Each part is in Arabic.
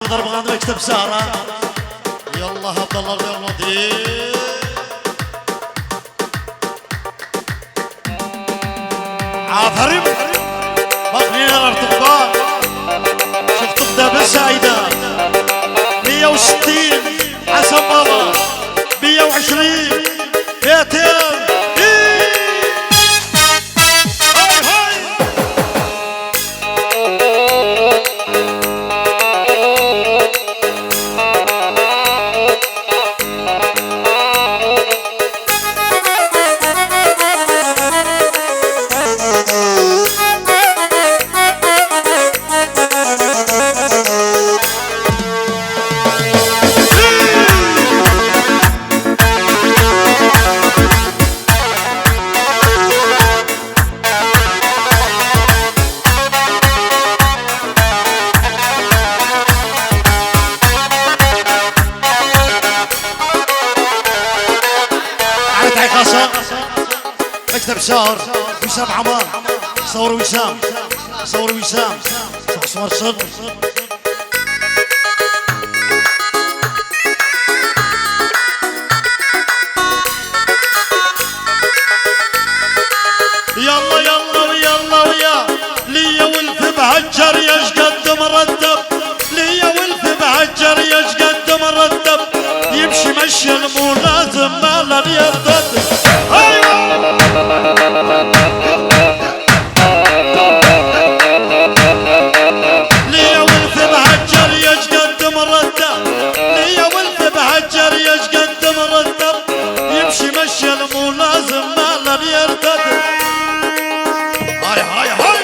ضرب غاند مكتب سهرة يلا عبد الله يلا دي عافرم بقنينا الارتقاء شفت قدام السعيدة 160 حسن بابا 120 200 مكتب شهر وسام عمار صور وسام صور وسام صور صدر يلا يلا ويلا ويا ليا والف بهجر يش قد مرتب ليا والف بهجر يش قد مرتب يمشي مشي مو لازم ما لن يرتد ليا والف بهجر يش قد مرتب ليا والف بهجر يش قد مرتب يمشي مشي مو لازم ما لن يرتد هاي هاي هاي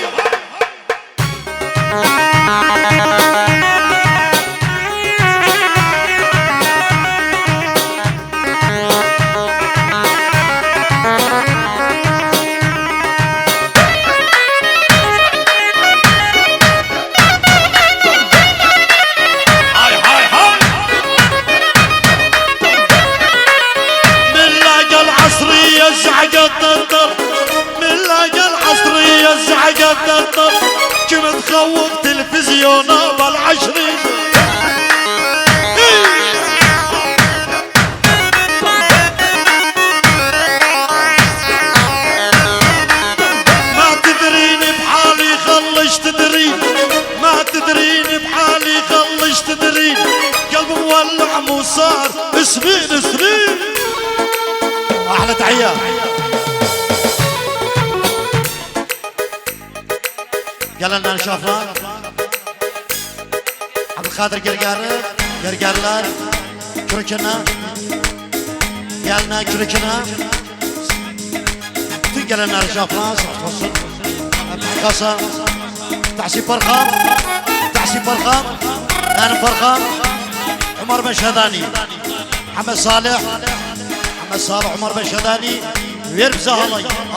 من لاقى العصرية الزعقة تنطر كم تخوف تلفزيونه بالعشرين ما تدريني بحالي خلش تدرين ما تدريني بحالي خلش تدرين قلبي مولع مو صار سنين سنين احلى تحية قال لنا نشوفنا عبد القادر قرقارلار كركنا قالنا كركنا قال لنا نشوفنا صوت قصة تحسيب فرخام تحسيب فرخام انا فرخام عمر بن شهداني محمد صالح عمر بن شهداني ويربزه الله